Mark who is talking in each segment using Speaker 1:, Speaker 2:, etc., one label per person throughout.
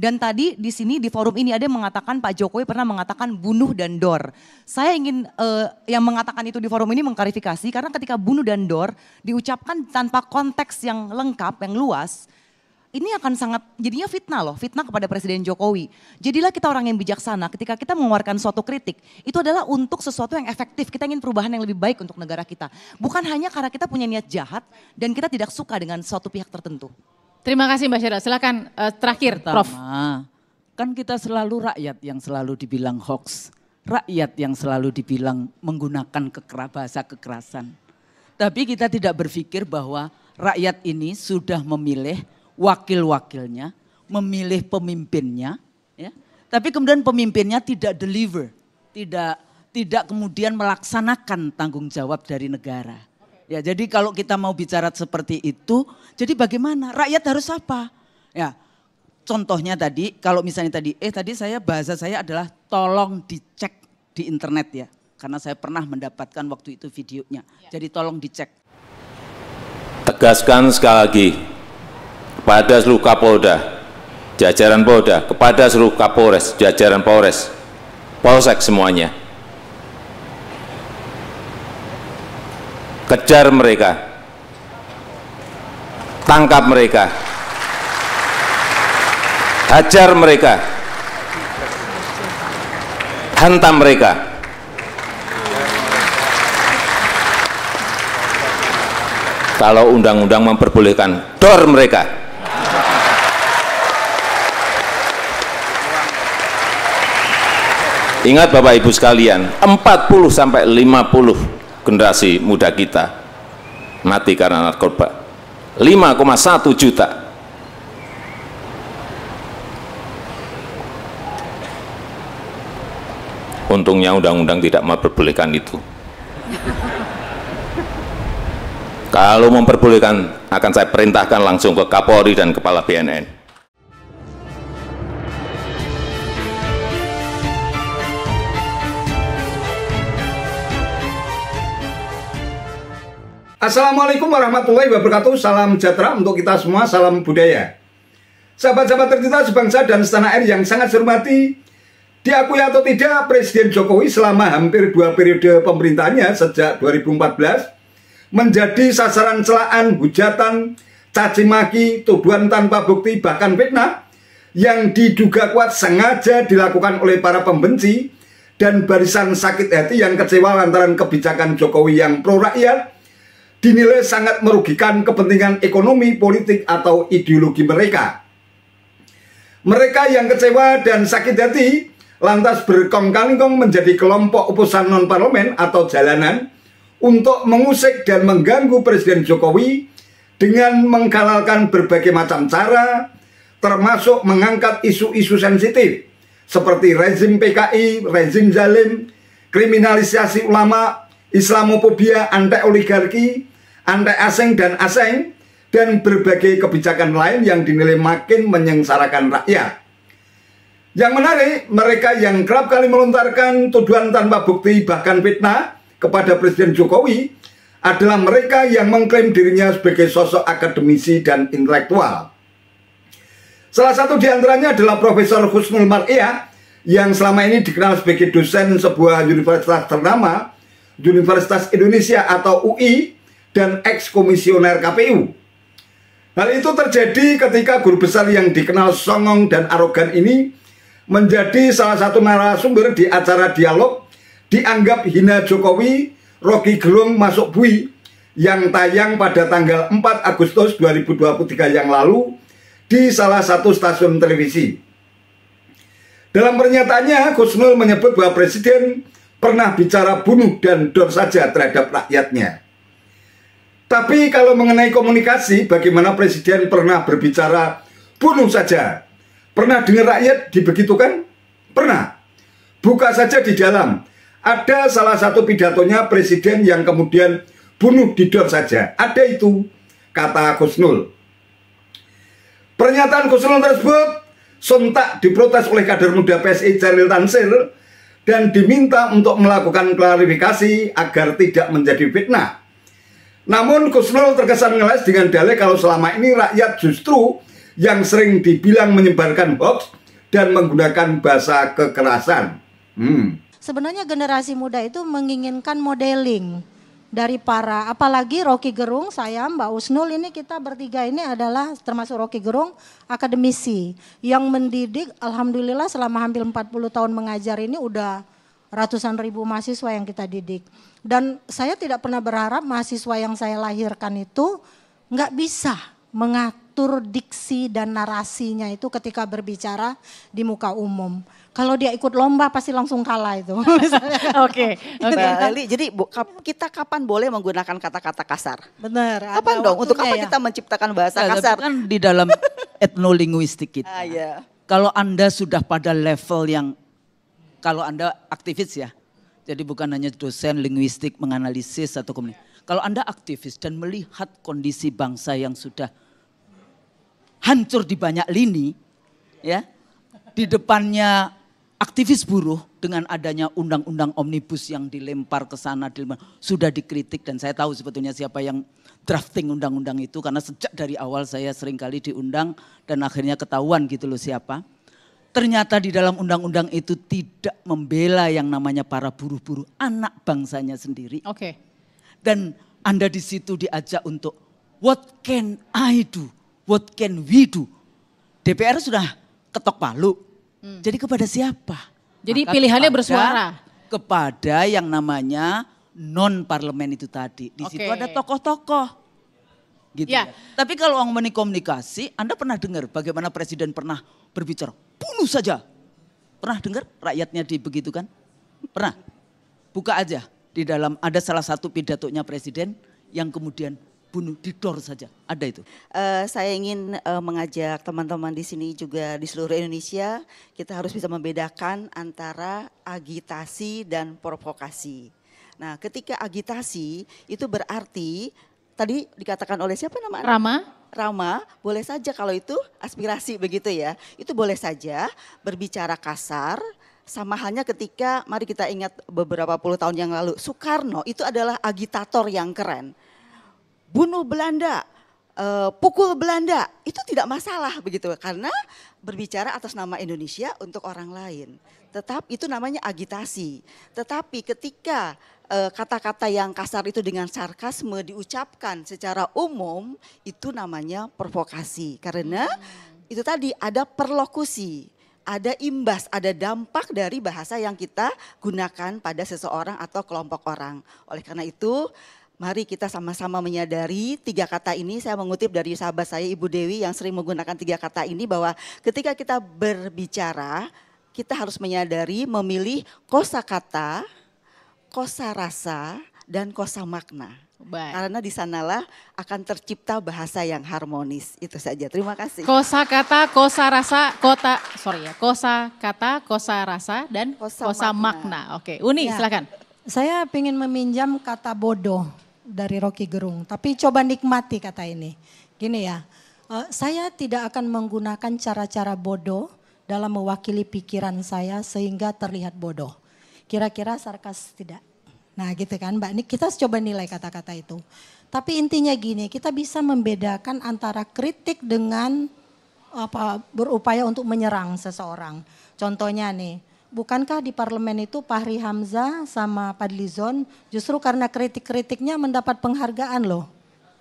Speaker 1: Dan tadi di sini di forum ini ada yang mengatakan Pak Jokowi pernah mengatakan bunuh dan dor. Saya ingin yang mengatakan itu di forum ini mengklarifikasi karena ketika bunuh dan dor diucapkan tanpa konteks yang lengkap, yang luas, ini akan sangat jadinya fitnah loh, fitnah kepada Presiden Jokowi. Jadilah kita orang yang bijaksana ketika kita mengeluarkan suatu kritik, itu adalah untuk sesuatu yang efektif, kita ingin perubahan yang lebih baik untuk negara kita. Bukan hanya karena kita punya niat jahat dan kita tidak suka dengan suatu pihak tertentu.
Speaker 2: Terima kasih Mbak Syara, silakan terakhir Prof.
Speaker 3: Kan kita selalu rakyat yang selalu dibilang hoax, rakyat yang selalu dibilang menggunakan bahasa kekerasan. Tapi kita tidak berpikir bahwa rakyat ini sudah memilih wakil-wakilnya, memilih pemimpinnya, ya. Tapi kemudian pemimpinnya tidak deliver, tidak kemudian melaksanakan tanggung jawab dari negara. Ya, jadi kalau kita mau bicara seperti itu, jadi bagaimana? Rakyat harus apa? Ya, contohnya tadi, kalau misalnya tadi bahasa saya adalah tolong dicek di internet ya, karena saya pernah mendapatkan waktu itu videonya. Jadi tolong dicek.
Speaker 4: Tegaskan sekali lagi. Kepada seluruh Kapolda, jajaran Polda, kepada seluruh Kapolres, jajaran Polres, Polsek semuanya. Kejar mereka, tangkap mereka, hajar mereka, hantam mereka. Kalau undang-undang memperbolehkan, dor mereka. Ingat Bapak Ibu sekalian, 40 sampai 50 generasi muda kita mati karena narkoba. 5,1 juta. Untungnya undang-undang tidak memperbolehkan itu. Kalau memperbolehkan akan saya perintahkan langsung ke Kapolri dan Kepala BNN.
Speaker 5: Assalamualaikum warahmatullahi wabarakatuh. Salam sejahtera untuk kita semua, salam budaya. Sahabat-sahabat tercinta sebangsa dan setanah air yang sangat saya hormati, diakui atau tidak, Presiden Jokowi selama hampir 2 periode pemerintahannya sejak 2014 menjadi sasaran celaan, hujatan, caci maki, tuduhan tanpa bukti, bahkan fitnah yang diduga kuat sengaja dilakukan oleh para pembenci dan barisan sakit hati yang kecewa lantaran kebijakan Jokowi yang pro rakyat dinilai sangat merugikan kepentingan ekonomi, politik, atau ideologi mereka. Mereka yang kecewa dan sakit hati lantas berkongkang-kongkong menjadi kelompok oposan non-parlemen atau jalanan untuk mengusik dan mengganggu Presiden Jokowi dengan menghalalkan berbagai macam cara, termasuk mengangkat isu-isu sensitif seperti rezim PKI, rezim zalim, kriminalisasi ulama, Islamofobia, anti-oligarki, anti-asing dan asing, dan berbagai kebijakan lain yang dinilai makin menyengsarakan rakyat. Yang menarik, mereka yang kerap kali melontarkan tuduhan tanpa bukti bahkan fitnah kepada Presiden Jokowi adalah mereka yang mengklaim dirinya sebagai sosok akademisi dan intelektual. Salah satu di antaranya adalah Profesor Husnul Mar'iyah yang selama ini dikenal sebagai dosen sebuah universitas ternama, Universitas Indonesia atau UI, dan eks-komisioner KPU. Hal itu terjadi ketika guru besar yang dikenal songong dan arogan ini menjadi salah satu narasumber di acara dialog dianggap hina Jokowi, Rocky Gerung masuk bui yang tayang pada tanggal 4 Agustus 2023 yang lalu di salah satu stasiun televisi. Dalam pernyataannya, Husnul menyebut bahwa Presiden pernah bicara bunuh dan dor saja terhadap rakyatnya. Tapi kalau mengenai komunikasi, bagaimana Presiden pernah berbicara bunuh saja? Pernah dengar rakyat dibegitukan? Pernah. Buka saja di dalam. Ada salah satu pidatonya Presiden yang kemudian bunuh didor saja. Ada itu, kata Husnul. Pernyataan Husnul tersebut sontak diprotes oleh kader muda PSI Chairil Tansir dan diminta untuk melakukan klarifikasi agar tidak menjadi fitnah. Namun Husnul terkesan ngeles dengan dalih kalau selama ini rakyat justru yang sering dibilang menyebarkan hoax dan menggunakan bahasa kekerasan.
Speaker 6: Sebenarnya generasi muda itu menginginkan modeling dari para, apalagi Rocky Gerung, saya, Mbak Usnul, ini kita bertiga ini adalah termasuk Rocky Gerung akademisi yang mendidik, alhamdulillah selama hampir 40 tahun mengajar ini udah ratusan ribu mahasiswa yang kita didik. Dan saya tidak pernah berharap mahasiswa yang saya lahirkan itu nggak bisa mengatur diksi dan narasinya itu ketika berbicara di muka umum. Kalau dia ikut lomba pasti langsung kalah itu.
Speaker 2: Oke.
Speaker 7: Mbak Leli, jadi kita kapan boleh menggunakan kata-kata kasar?
Speaker 6: Benar.
Speaker 7: Kapan dong? Untuk apa
Speaker 6: ya.
Speaker 7: kita menciptakan bahasa
Speaker 3: Nah,
Speaker 7: kasar?
Speaker 3: tapi kan di dalam etnolinguistik kita.
Speaker 7: Iya.
Speaker 3: Kalau Anda sudah pada level yang, kalau Anda aktivis ya, jadi bukan hanya dosen linguistik menganalisis atau komunikasi. Kalau Anda aktivis dan melihat kondisi bangsa yang sudah hancur di banyak lini, ya, di depannya aktivis buruh dengan adanya undang-undang omnibus yang dilempar ke sana, sudah dikritik dan saya tahu sebetulnya siapa yang drafting undang-undang itu karena sejak dari awal saya seringkali diundang dan akhirnya ketahuan gitu loh siapa. Ternyata di dalam undang-undang itu tidak membela yang namanya para buruh-buruh, anak bangsanya sendiri.
Speaker 2: Oke.
Speaker 3: Dan Anda di situ diajak untuk what can I do? What can we do? DPR sudah ketok palu. Jadi kepada siapa?
Speaker 2: Jadi
Speaker 3: Maka
Speaker 2: pilihannya
Speaker 3: kepada-
Speaker 2: bersuara.
Speaker 3: Kepada yang namanya non parlemen itu tadi. Di situ
Speaker 2: Oke.
Speaker 3: ada tokoh-tokoh. Gitu
Speaker 2: Ya.
Speaker 3: ya. Tapi kalau ngomongin komunikasi, Anda pernah dengar bagaimana presiden pernah berbicara, bunuh saja. Pernah dengar rakyatnya dibegitukan? Pernah? Buka aja. Di dalam ada salah satu pidatonya presiden yang kemudian bunuh, didor saja. Ada itu.
Speaker 7: Saya ingin mengajak teman-teman di sini juga di seluruh Indonesia, kita harus bisa membedakan antara agitasi dan provokasi. Nah, ketika agitasi itu berarti tadi dikatakan oleh siapa namanya? Rama, boleh saja kalau itu aspirasi begitu ya. Itu boleh saja berbicara kasar, sama halnya ketika mari kita ingat beberapa puluh tahun yang lalu, Soekarno itu adalah agitator yang keren. Bunuh Belanda, pukul Belanda, itu tidak masalah begitu karena berbicara atas nama Indonesia untuk orang lain. Tetapi itu namanya agitasi. Tetapi ketika kata-kata yang kasar itu dengan sarkasme diucapkan secara umum, itu namanya provokasi. Karena itu tadi ada perlokusi, ada imbas, ada dampak dari bahasa yang kita gunakan pada seseorang atau kelompok orang. Oleh karena itu, mari kita sama-sama menyadari 3 kata ini. Saya mengutip dari sahabat saya Ibu Dewi yang sering menggunakan 3 kata ini bahwa ketika kita berbicara, kita harus menyadari memilih kosakata, kosarasa, dan kosamakna.
Speaker 2: Baik.
Speaker 7: Karena di sanalah akan tercipta bahasa yang harmonis. Itu saja. Terima kasih.
Speaker 2: Kosa kata, kosa rasa, kosa kata, kosa rasa, dan
Speaker 7: Kosa
Speaker 2: kosa makna. Oke, Uni
Speaker 6: Ya.
Speaker 2: silakan.
Speaker 6: Saya ingin meminjam kata bodoh dari Rocky Gerung, tapi coba nikmati kata ini. Gini ya, saya tidak akan menggunakan cara-cara bodoh dalam mewakili pikiran saya sehingga terlihat bodoh. Kira-kira sarkas tidak? Nah gitu kan Mbak, ini kita coba nilai kata-kata itu. Tapi intinya gini, kita bisa membedakan antara kritik dengan berupaya untuk menyerang seseorang. Contohnya nih, bukankah di parlemen itu Fahri Hamzah sama Fadlizon justru karena kritik-kritiknya mendapat penghargaan loh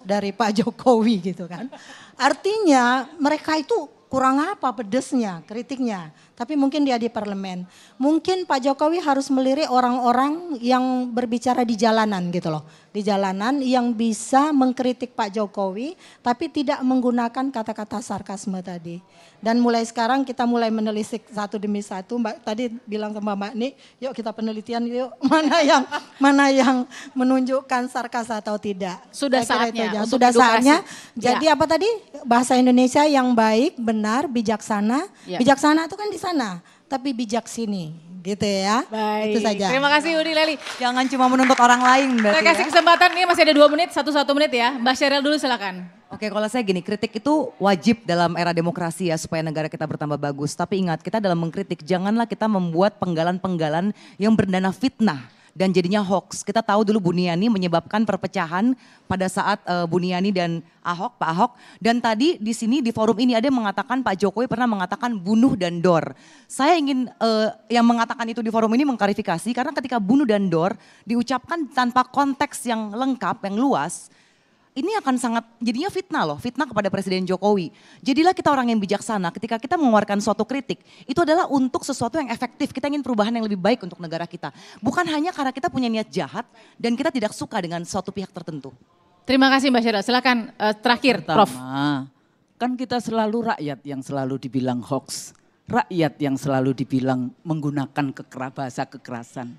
Speaker 6: dari Pak Jokowi gitu kan. Artinya mereka itu kurang apa pedesnya, kritiknya. Tapi mungkin dia di parlemen. Mungkin Pak Jokowi harus melirik orang-orang yang berbicara di jalanan gitu loh. Di jalanan yang bisa mengkritik Pak Jokowi tapi tidak menggunakan kata-kata sarkasme tadi. Dan mulai sekarang kita mulai menelisik satu demi satu. Mbak tadi bilang sama Mbak Ni, yuk kita penelitian yuk mana yang menunjukkan sarkas atau tidak.
Speaker 2: Sudah
Speaker 6: Saya kira
Speaker 2: saatnya
Speaker 6: itu aja.
Speaker 2: untuk
Speaker 6: Sudah
Speaker 2: edukasi.
Speaker 6: saatnya. Jadi
Speaker 2: Ya.
Speaker 6: apa tadi? Bahasa Indonesia yang baik, benar, bijaksana.
Speaker 2: Ya.
Speaker 6: Bijaksana itu kan di sana, tapi bijak sini, gitu ya.
Speaker 2: Baik.
Speaker 6: Itu saja.
Speaker 2: Terima kasih Uni Leli.
Speaker 1: Jangan cuma menuntut orang lain
Speaker 2: Saya
Speaker 1: berarti
Speaker 2: kasih
Speaker 1: ya.
Speaker 2: kesempatan, ini masih ada 2 menit, satu menit ya. Mbak Sheryl dulu silakan.
Speaker 1: Oke, kalau saya gini, kritik itu wajib dalam era demokrasi ya supaya negara kita bertambah bagus. Tapi ingat, kita dalam mengkritik janganlah kita membuat penggalan-penggalan yang berdana fitnah dan jadinya hoax. Kita tahu dulu Buniani menyebabkan perpecahan pada saat Buniani dan Pak Ahok. Dan tadi di sini di forum ini ada yang mengatakan Pak Jokowi pernah mengatakan bunuh dan dor. Saya ingin yang mengatakan itu di forum ini mengklarifikasi karena ketika bunuh dan dor diucapkan tanpa konteks yang lengkap, yang luas, ini akan sangat jadinya fitnah loh, fitnah kepada Presiden Jokowi. Jadilah kita orang yang bijaksana ketika kita mengeluarkan suatu kritik, itu adalah untuk sesuatu yang efektif, kita ingin perubahan yang lebih baik untuk negara kita. Bukan hanya karena kita punya niat jahat dan kita tidak suka dengan suatu pihak tertentu.
Speaker 2: Terima kasih Mbak Syara, silakan terakhir Prof.
Speaker 3: Kan kita selalu rakyat yang selalu dibilang hoax, rakyat yang selalu dibilang menggunakan bahasa kekerasan.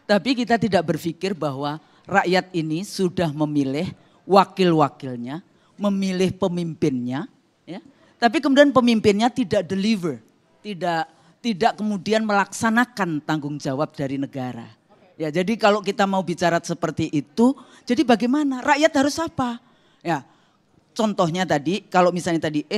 Speaker 3: Tapi kita tidak berpikir bahwa rakyat ini sudah memilih wakil-wakilnya, memilih pemimpinnya, ya. Tapi kemudian pemimpinnya tidak deliver, tidak kemudian melaksanakan tanggung jawab dari negara. Ya, jadi kalau kita mau bicara seperti itu, jadi bagaimana? Rakyat harus apa? Ya, contohnya tadi, kalau misalnya tadi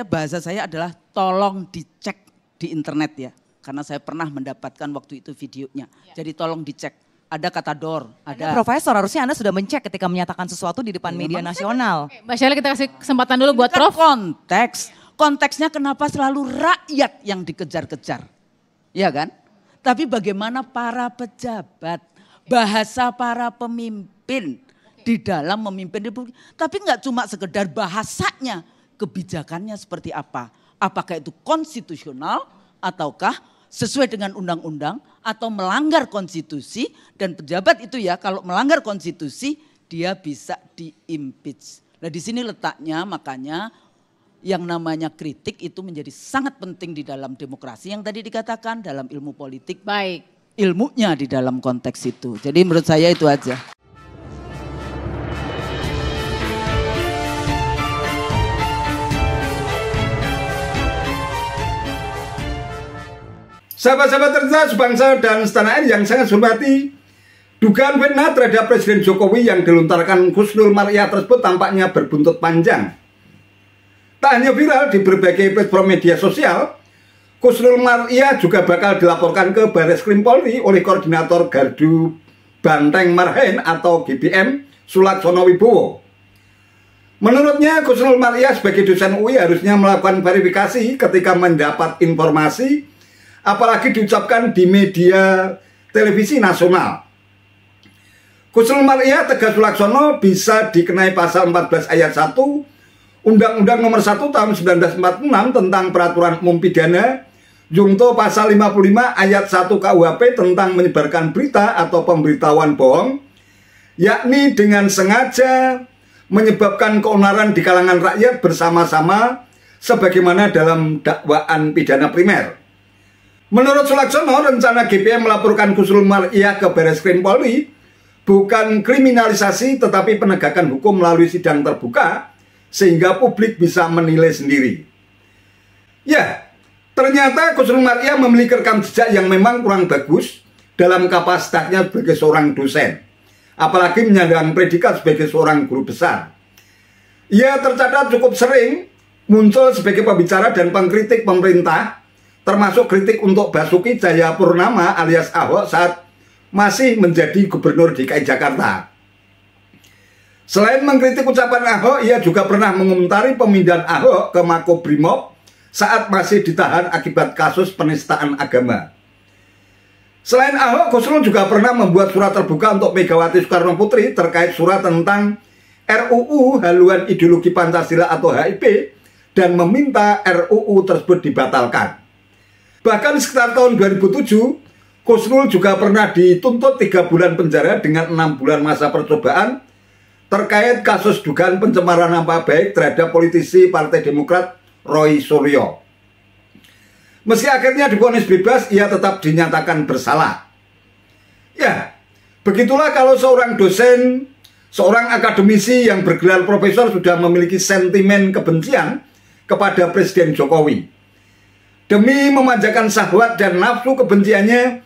Speaker 3: bahasa saya adalah tolong dicek di internet ya, karena saya pernah mendapatkan waktu itu videonya. Jadi tolong dicek. Ada kata dor, ada.
Speaker 1: Profesor, harusnya Anda sudah mencek ketika menyatakan sesuatu di depan media nasional.
Speaker 2: Mbak Syara, kita kasih kesempatan dulu buat Prof.
Speaker 3: Konteksnya kenapa selalu rakyat yang dikejar-kejar, ya kan? Tapi bagaimana para pejabat, bahasa para pemimpin di dalam memimpin republik. Tapi nggak cuma sekedar bahasanya, kebijakannya seperti apa? Apakah itu konstitusional ataukah sesuai dengan undang-undang atau melanggar konstitusi, dan pejabat itu ya kalau melanggar konstitusi dia bisa di-impeach. Nah di sini letaknya, makanya yang namanya kritik itu menjadi sangat penting di dalam demokrasi yang tadi dikatakan dalam ilmu politik.
Speaker 2: Baik.
Speaker 3: Ilmunya di dalam konteks itu. Jadi menurut saya itu aja.
Speaker 5: Sahabat-sahabat tercinta sebangsa dan setanah air yang sangat hormati, dugaan fitnah terhadap Presiden Jokowi yang dilontarkan Kusnul Maria tersebut tampaknya berbuntut panjang. Tak hanya viral di berbagai platform media sosial, Kusnul Maria juga bakal dilaporkan ke Barreskrim Polri oleh Koordinator Gardu Banteng Marhaen atau GBM Sulaksono Wibowo. Menurutnya Kusnul Maria sebagai dosen UI harusnya melakukan verifikasi ketika mendapat informasi, apalagi diucapkan di media televisi nasional. Kusnul Maria Tegar Sulaksono bisa dikenai pasal 14 ayat 1 Undang-Undang Nomor 1 Tahun 1946 tentang Peraturan Umum Pidana, Jungto pasal 55 ayat 1 KUHP tentang menyebarkan berita atau pemberitahuan bohong, yakni dengan sengaja menyebabkan keonaran di kalangan rakyat bersama-sama sebagaimana dalam dakwaan pidana primer. Menurut Sulaksono, rencana GBM melaporkan Kusnul Maria ke Barreskrim Polri bukan kriminalisasi tetapi penegakan hukum melalui sidang terbuka sehingga publik bisa menilai sendiri. Ya, ternyata Kusnul Maria memiliki rekam jejak yang memang kurang bagus dalam kapasitasnya sebagai seorang dosen, apalagi menyandang predikat sebagai seorang guru besar. Ia tercatat cukup sering muncul sebagai pembicara dan pengkritik pemerintah, termasuk kritik untuk Basuki Cahayapurnama alias Ahok saat masih menjadi gubernur DKI Jakarta. Selain mengkritik ucapan Ahok, ia juga pernah mengomentari pemindahan Ahok ke Makobrimob saat masih ditahan akibat kasus penistaan agama. Selain Ahok, Kusnul juga pernah membuat surat terbuka untuk Megawati Soekarno Putri terkait surat tentang RUU Haluan Ideologi Pancasila atau HIP dan meminta RUU tersebut dibatalkan. Bahkan sekitar tahun 2007, Kusnul juga pernah dituntut 3 bulan penjara dengan 6 bulan masa percobaan terkait kasus dugaan pencemaran nama baik terhadap politisi Partai Demokrat Roy Suryo. Meski akhirnya divonis bebas, ia tetap dinyatakan bersalah. Ya, begitulah kalau seorang dosen, seorang akademisi yang bergelar profesor sudah memiliki sentimen kebencian kepada Presiden Jokowi. Demi memanjakan syahwat dan nafsu kebenciannya,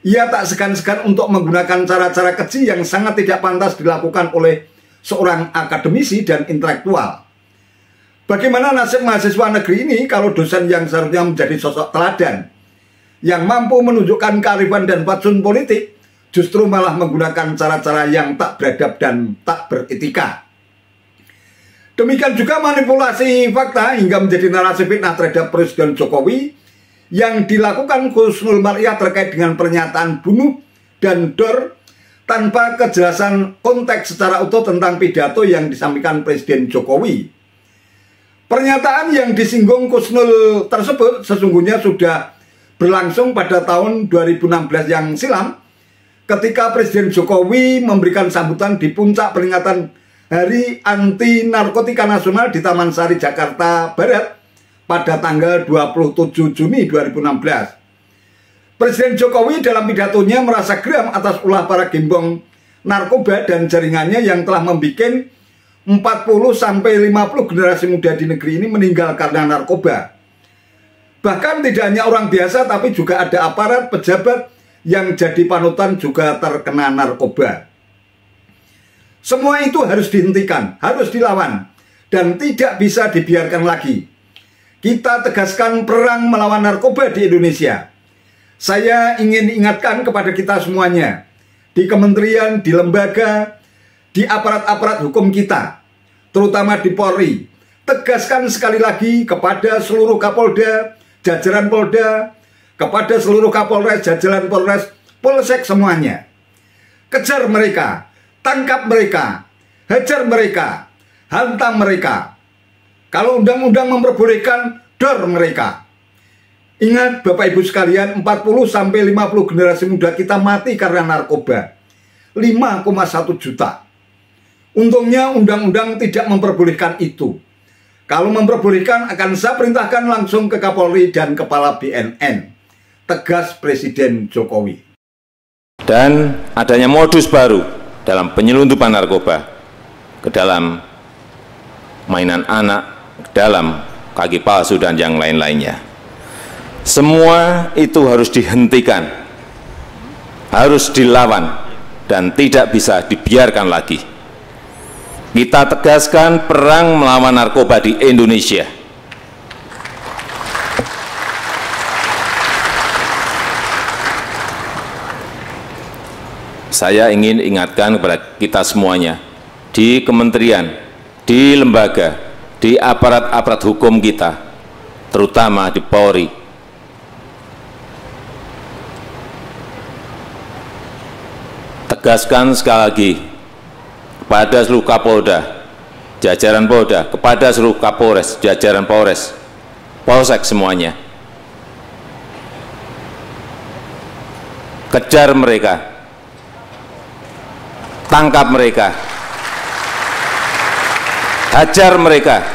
Speaker 5: ia tak segan-segan untuk menggunakan cara-cara keji yang sangat tidak pantas dilakukan oleh seorang akademisi dan intelektual. Bagaimana nasib mahasiswa negeri ini kalau dosen yang seharusnya menjadi sosok teladan, yang mampu menunjukkan kearifan dan fatsun politik, justru malah menggunakan cara-cara yang tak beradab dan tak beretika. Demikian juga manipulasi fakta hingga menjadi narasi fitnah terhadap Presiden Jokowi yang dilakukan Husnul Maria terkait dengan pernyataan bunuh dan dor tanpa kejelasan konteks secara utuh tentang pidato yang disampaikan Presiden Jokowi. Pernyataan yang disinggung Husnul tersebut sesungguhnya sudah berlangsung pada tahun 2016 yang silam ketika Presiden Jokowi memberikan sambutan di puncak peringatan Hari Anti Narkotika Nasional di Taman Sari, Jakarta Barat pada tanggal 27 Juni 2016. Presiden Jokowi dalam pidatonya merasa geram atas ulah para gembong narkoba dan jaringannya yang telah membuat 40-50 generasi muda di negeri ini meninggal karena narkoba. Bahkan tidak hanya orang biasa tapi juga ada aparat pejabat yang jadi panutan juga terkena narkoba. Semua itu harus dihentikan, harus dilawan, dan tidak bisa dibiarkan lagi. Kita tegaskan perang melawan narkoba di Indonesia. Saya ingin ingatkan kepada kita semuanya, di kementerian, di lembaga, di aparat-aparat hukum kita, terutama di Polri, tegaskan sekali lagi kepada seluruh Kapolda, jajaran Polda, kepada seluruh Kapolres, jajaran Polres, Polsek semuanya. Kejar mereka. Tangkap mereka, hajar mereka, hantam mereka. Kalau undang-undang memperbolehkan, dor mereka. Ingat Bapak Ibu sekalian, 40-50 generasi muda kita mati karena narkoba. 5,1 juta. Untungnya undang-undang tidak memperbolehkan itu. Kalau memperbolehkan akan saya perintahkan langsung ke Kapolri dan Kepala BNN. Tegas Presiden Jokowi.
Speaker 4: Dan adanya modus baru dalam penyelundupan narkoba ke dalam mainan anak, ke dalam kaki palsu dan yang lain-lainnya. Semua itu harus dihentikan, harus dilawan dan tidak bisa dibiarkan lagi. Kita tegaskan perang melawan narkoba di Indonesia. Saya ingin ingatkan kepada kita semuanya, di kementerian, di lembaga, di aparat-aparat hukum kita, terutama di Polri. Tegaskan sekali lagi kepada seluruh Kapolda, jajaran Polda, kepada seluruh Kapolres, jajaran Polres, Polsek semuanya. Kejar mereka. Tangkap mereka, hajar mereka,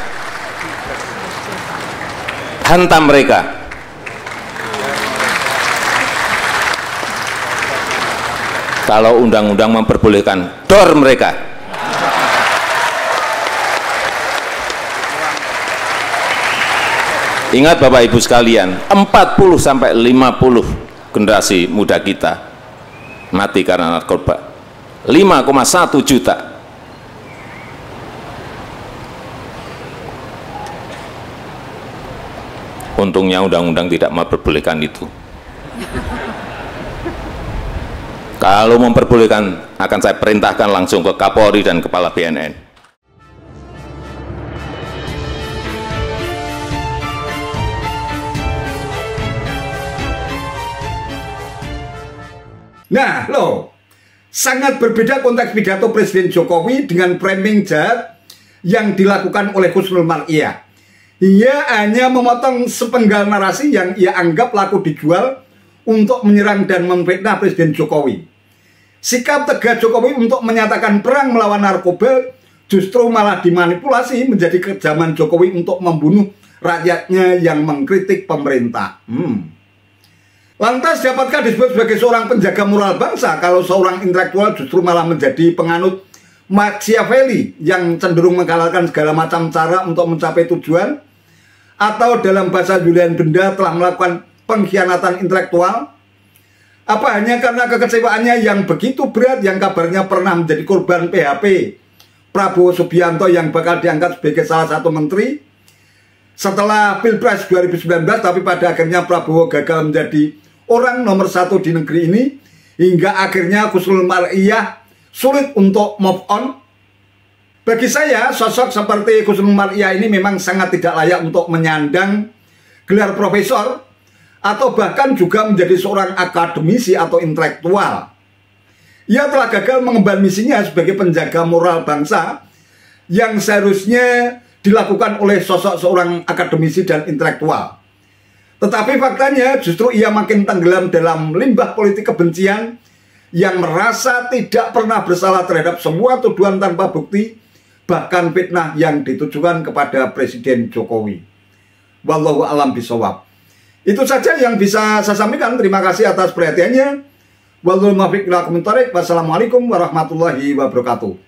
Speaker 4: hantam mereka. Kalau undang-undang memperbolehkan, dor mereka. Ingat Bapak Ibu sekalian, 40-50 generasi muda kita mati karena narkoba. 5,1 juta. Untungnya undang-undang tidak memperbolehkan itu. Kalau memperbolehkan, akan saya perintahkan langsung ke Kapolri dan Kepala BNN.
Speaker 5: Nah, loh. Sangat berbeda konteks pidato Presiden Jokowi dengan framing jahat yang dilakukan oleh Husnul Maria. Ia hanya memotong sepenggal narasi yang ia anggap laku dijual untuk menyerang dan memfitnah Presiden Jokowi. Sikap tegas Jokowi untuk menyatakan perang melawan narkoba justru malah dimanipulasi menjadi kejaman Jokowi untuk membunuh rakyatnya yang mengkritik pemerintah. Lantas dapatkah disebut sebagai seorang penjaga moral bangsa kalau seorang intelektual justru malah menjadi penganut Machiavelli yang cenderung menghalalkan segala macam cara untuk mencapai tujuan? Atau dalam bahasa Julian Benda telah melakukan pengkhianatan intelektual? Apa hanya karena kekecewaannya yang begitu berat yang kabarnya pernah menjadi korban PHP Prabowo Subianto yang bakal diangkat sebagai salah satu menteri? Setelah Pilpres 2019 tapi pada akhirnya Prabowo gagal menjadi orang nomor 1 di negeri ini hingga akhirnya Khusnul Mar'iyah sulit untuk move on. Bagi saya, sosok seperti Khusnul Mar'iyah ini memang sangat tidak layak untuk menyandang gelar profesor atau bahkan juga menjadi seorang akademisi atau intelektual. Ia telah gagal mengemban misinya sebagai penjaga moral bangsa yang seharusnya dilakukan oleh sosok seorang akademisi dan intelektual. Tetapi faktanya justru ia makin tenggelam dalam limbah politik kebencian yang merasa tidak pernah bersalah terhadap semua tuduhan tanpa bukti, bahkan fitnah yang ditujukan kepada Presiden Jokowi. Wallahu a'lam bishawab. Itu saja yang bisa saya sampaikan. Terima kasih atas perhatiannya. Wassalamualaikum warahmatullahi wabarakatuh.